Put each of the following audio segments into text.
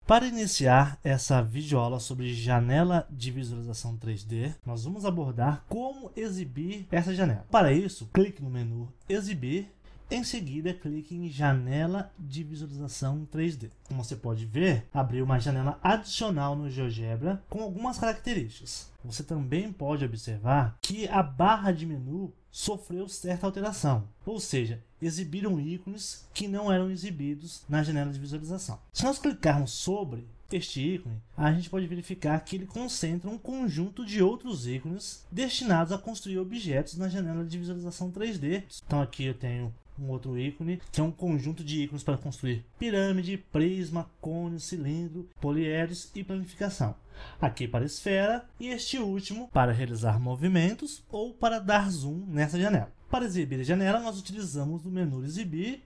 Para iniciar essa videoaula sobre janela de visualização 3D, nós vamos abordar como exibir essa janela. Para isso, clique no menu Exibir, em seguida clique em Janela de Visualização 3D. Como você pode ver, abriu uma janela adicional no GeoGebra com algumas características. Você também pode observar que a barra de menu sofreu certa alteração, ou seja, exibiram ícones que não eram exibidos na janela de visualização. Se nós clicarmos sobre este ícone, a gente pode verificar que ele concentra um conjunto de outros ícones destinados a construir objetos na janela de visualização 3D. Então aqui eu tenho um outro ícone, que é um conjunto de ícones para construir pirâmide, prisma, cone, cilindro, poliedros e planificação. Aqui para esfera e este último para realizar movimentos ou para dar zoom nessa janela. Para exibir a janela, nós utilizamos o menu Exibir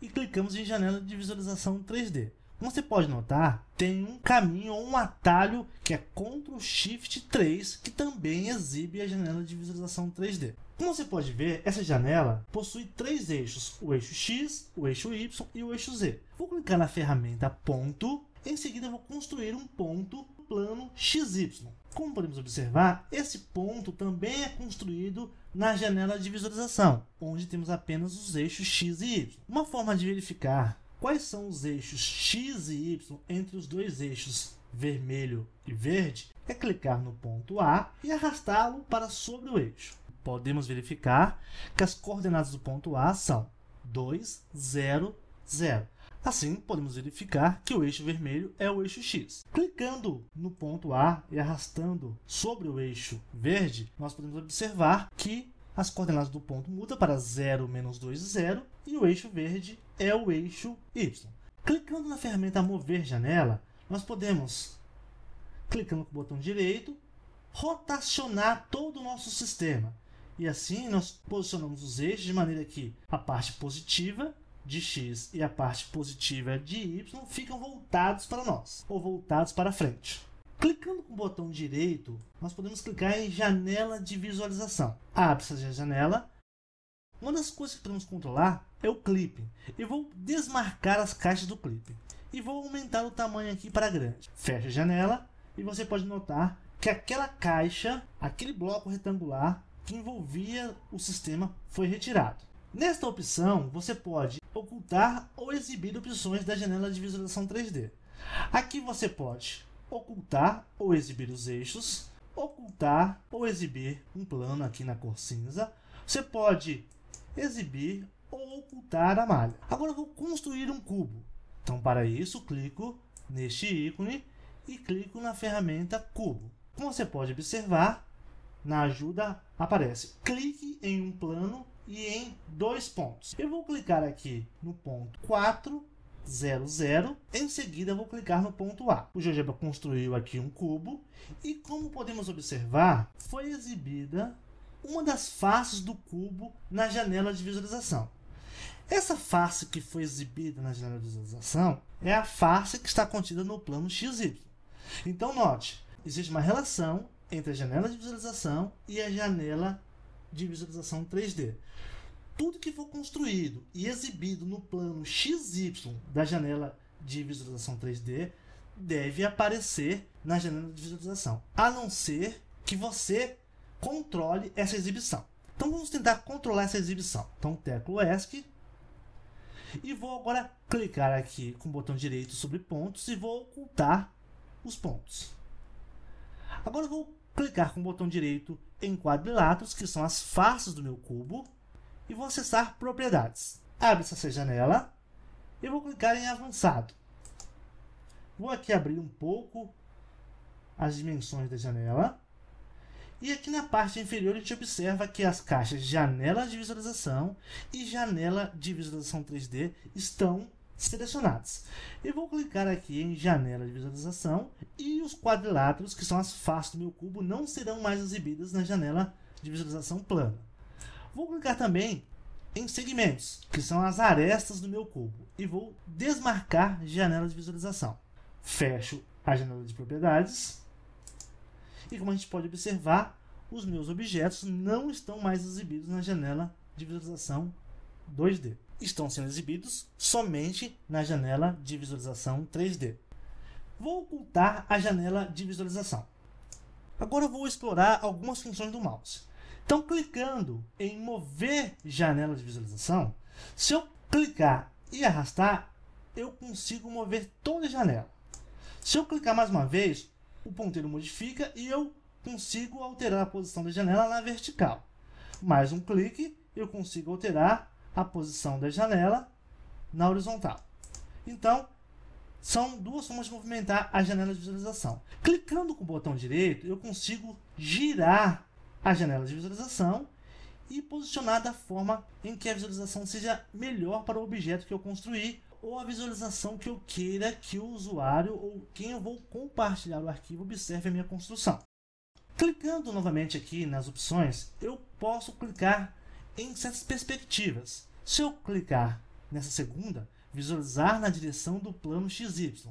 e clicamos em Janela de Visualização 3D. Como você pode notar, tem um caminho ou um atalho que é Ctrl Shift 3, que também exibe a janela de visualização 3D. Como você pode ver, essa janela possui três eixos, o eixo X, o eixo Y e o eixo Z. Vou clicar na ferramenta Ponto, em seguida vou construir um ponto no plano XY. Como podemos observar, esse ponto também é construído na janela de visualização, onde temos apenas os eixos X e Y. Uma forma de verificar quais são os eixos X e Y entre os dois eixos vermelho e verde é clicar no ponto A e arrastá-lo para sobre o eixo. Podemos verificar que as coordenadas do ponto A são 2, 0, 0. Assim, podemos verificar que o eixo vermelho é o eixo X. Clicando no ponto A e arrastando sobre o eixo verde, nós podemos observar que as coordenadas do ponto mudam para 0, menos 2, 0, e o eixo verde é o eixo Y. Clicando na ferramenta Mover Janela, nós podemos, clicando com o botão direito, rotacionar todo o nosso sistema. E assim nós posicionamos os eixos de maneira que a parte positiva de X e a parte positiva de Y ficam voltados para nós, ou voltados para frente. Clicando com o botão direito, nós podemos clicar em Janela de Visualização. Abre-se a janela. Uma das coisas que podemos controlar é o clipping. Eu vou desmarcar as caixas do clipping e vou aumentar o tamanho aqui para grande. Fecha a janela e você pode notar que aquela caixa, aquele bloco retangular que envolvia o sistema foi retirado. Nesta opção, você pode ocultar ou exibir opções da janela de visualização 3D. Aqui você pode ocultar ou exibir os eixos, ocultar ou exibir um plano aqui na cor cinza. Você pode exibir ou ocultar a malha. Agora eu vou construir um cubo. Então, para isso, clico neste ícone e clico na ferramenta Cubo. Como você pode observar, na ajuda aparece clique em um plano e em dois pontos. Eu vou clicar aqui no ponto 4, 0, 0. Em seguida, vou clicar no ponto A. O GeoGebra construiu aqui um cubo e, como podemos observar, foi exibida uma das faces do cubo na janela de visualização. Essa face que foi exibida na janela de visualização é a face que está contida no plano XY. Então, note, existe uma relação entre a janela de visualização e a janela de visualização 3D. Tudo que for construído e exibido no plano XY da janela de visualização 3D deve aparecer na janela de visualização, a não ser que você controle essa exibição. Então vamos tentar controlar essa exibição. Então teclo ESC e vou agora clicar aqui com o botão direito sobre pontos e vou ocultar os pontos. Agora eu vou clicar com o botão direito em quadriláteros, que são as faces do meu cubo, e vou acessar propriedades. Abre-se essa janela e vou clicar em avançado. Vou aqui abrir um pouco as dimensões da janela. E aqui na parte inferior a gente observa que as caixas Janela de Visualização e Janela de Visualização 3D estão selecionadas. Eu vou clicar aqui em Janela de Visualização e os quadriláteros, que são as faces do meu cubo, não serão mais exibidas na janela de visualização plana. Vou clicar também em Segmentos, que são as arestas do meu cubo, e vou desmarcar Janela de Visualização. Fecho a janela de propriedades. E como a gente pode observar, os meus objetos não estão mais exibidos na janela de visualização 2D. Estão sendo exibidos somente na janela de visualização 3D. Vou ocultar a janela de visualização. Agora eu vou explorar algumas funções do mouse. Então, clicando em mover janela de visualização, se eu clicar e arrastar, eu consigo mover toda a janela. Se eu clicar mais uma vez, o ponteiro modifica e eu consigo alterar a posição da janela na vertical. Mais um clique, eu consigo alterar a posição da janela na horizontal. Então, são duas formas de movimentar a janela de visualização. Clicando com o botão direito, eu consigo girar a janela de visualização e posicionar da forma em que a visualização seja melhor para o objeto que eu construí ou a visualização que eu queira que o usuário ou quem eu vou compartilhar o arquivo observe a minha construção. Clicando novamente aqui nas opções, eu posso clicar em certas perspectivas. Se eu clicar nessa segunda, visualizar na direção do plano XY,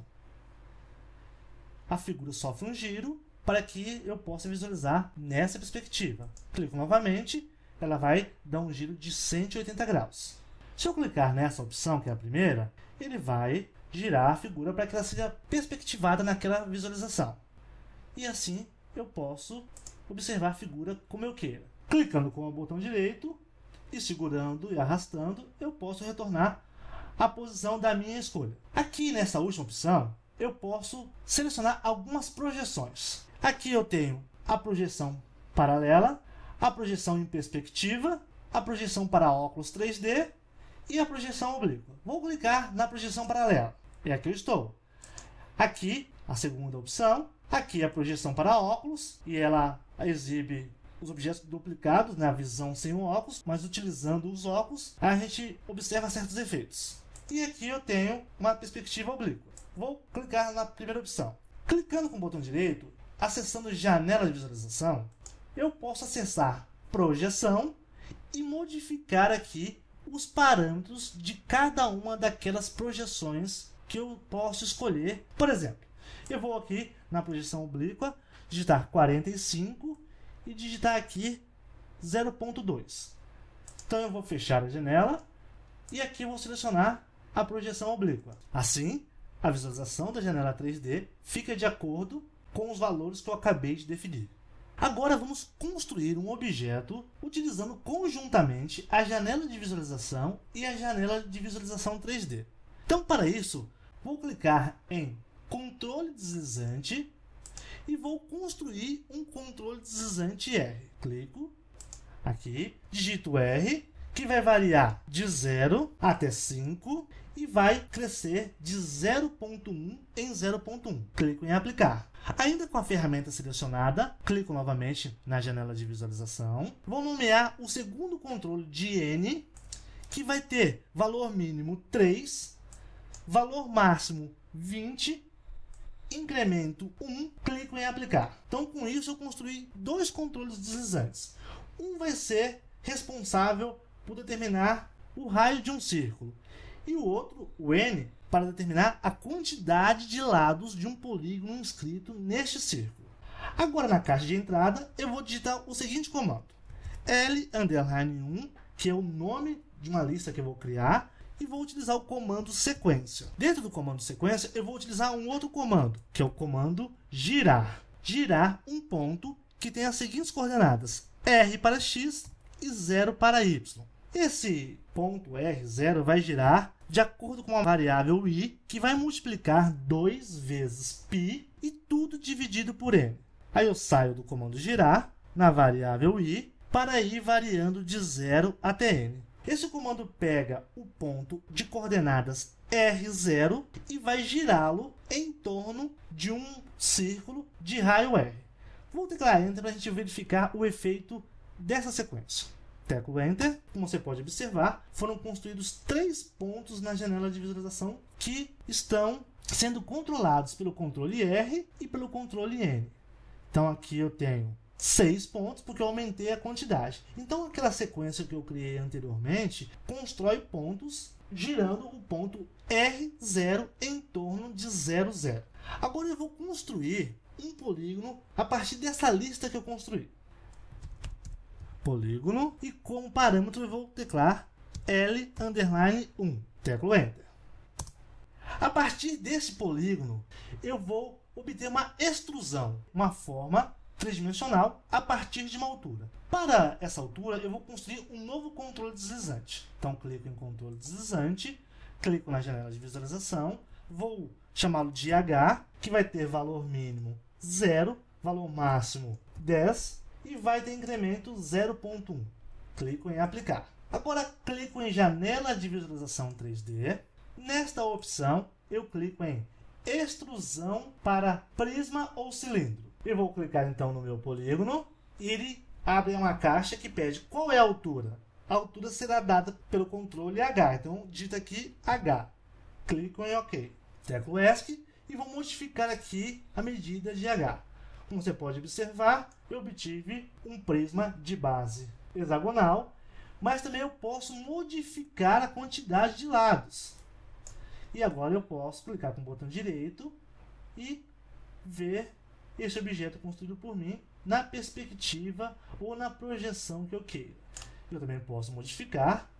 a figura sofre um giro para que eu possa visualizar nessa perspectiva. Clico novamente, ela vai dar um giro de 180 graus. Se eu clicar nessa opção, que é a primeira, ele vai girar a figura para que ela seja perspectivada naquela visualização. E assim eu posso observar a figura como eu queira. Clicando com o botão direito e segurando e arrastando, eu posso retornar à posição da minha escolha. Aqui nessa última opção, eu posso selecionar algumas projeções. Aqui eu tenho a projeção paralela, a projeção em perspectiva, a projeção para óculos 3D e a projeção oblíqua. Vou clicar na projeção paralela. É aqui eu estou. Aqui, a segunda opção. Aqui a projeção para óculos, e ela exibe os objetos duplicados na visão sem o óculos, mas utilizando os óculos, a gente observa certos efeitos. E aqui eu tenho uma perspectiva oblíqua. Vou clicar na primeira opção. Clicando com o botão direito, acessando janela de visualização, eu posso acessar projeção e modificar aqui os parâmetros de cada uma daquelas projeções que eu posso escolher. Por exemplo, eu vou aqui na projeção oblíqua, digitar 45 e digitar aqui 0.2. Então eu vou fechar a janela e aqui eu vou selecionar a projeção oblíqua. Assim, a visualização da janela 3D fica de acordo com os valores que eu acabei de definir. Agora vamos construir um objeto utilizando conjuntamente a janela de visualização e a janela de visualização 3D. Então, para isso, vou clicar em controle deslizante e vou construir um controle deslizante R. Clico aqui, digito R, que vai variar de 0 até 5 e vai crescer de 0.1 em 0.1. Clico em aplicar. Ainda com a ferramenta selecionada, clico novamente na janela de visualização. Vou nomear o segundo controle de N, que vai ter valor mínimo 3, valor máximo 20, incremento 1, clico em aplicar. Então, com isso, eu construí dois controles deslizantes. Um vai ser responsável por determinar o raio de um círculo e o outro, o N, para determinar a quantidade de lados de um polígono inscrito neste círculo. Agora, na caixa de entrada, eu vou digitar o seguinte comando: L_1, que é o nome de uma lista que eu vou criar, e vou utilizar o comando sequência. Dentro do comando sequência, eu vou utilizar um outro comando, que é o comando girar. Girar um ponto que tem as seguintes coordenadas: R para X e 0 para Y. Esse ponto R0 vai girar de acordo com a variável I, que vai multiplicar 2 vezes π e tudo dividido por n. Aí eu saio do comando girar na variável I para ir variando de 0 até n. Esse comando pega o ponto de coordenadas R0 e vai girá-lo em torno de um círculo de raio R. Vou teclar Enter para a gente verificar o efeito dessa sequência. Teclo Enter. Como você pode observar, foram construídos 3 pontos na janela de visualização que estão sendo controlados pelo controle R e pelo controle N. Então aqui eu tenho 6 pontos porque eu aumentei a quantidade. Então aquela sequência que eu criei anteriormente constrói pontos girando o ponto R0 em torno de 0, 0. Agora eu vou construir um polígono a partir dessa lista que eu construí. Polígono, e como parâmetro eu vou teclar L_1. Teclo Enter. A partir desse polígono, eu vou obter uma extrusão, uma forma tridimensional a partir de uma altura. Para essa altura, eu vou construir um novo controle deslizante. Então, clico em controle deslizante, clico na janela de visualização, vou chamá-lo de H, que vai ter valor mínimo 0, valor máximo 10 e vai ter incremento 0.1. Clico em aplicar. Agora, clico em janela de visualização 3D. Nesta opção, eu clico em extrusão para prisma ou cilindro. Eu vou clicar então no meu polígono e ele abre uma caixa que pede qual é a altura. A altura será dada pelo controle H. Então, digita aqui H. Clico em OK. Teclo ESC e vou modificar aqui a medida de H. Como você pode observar, eu obtive um prisma de base hexagonal, mas também eu posso modificar a quantidade de lados. E agora eu posso clicar com o botão direito e ver esse objeto construído por mim na perspectiva ou na projeção que eu queira. Eu também posso modificar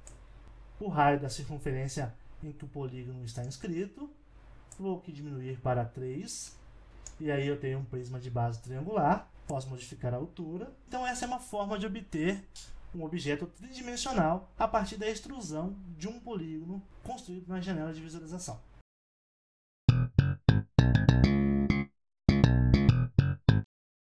o raio da circunferência em que o polígono está inscrito. Vou aqui diminuir para 3. E aí eu tenho um prisma de base triangular. Posso modificar a altura. Então essa é uma forma de obter um objeto tridimensional a partir da extrusão de um polígono construído na janela de visualização.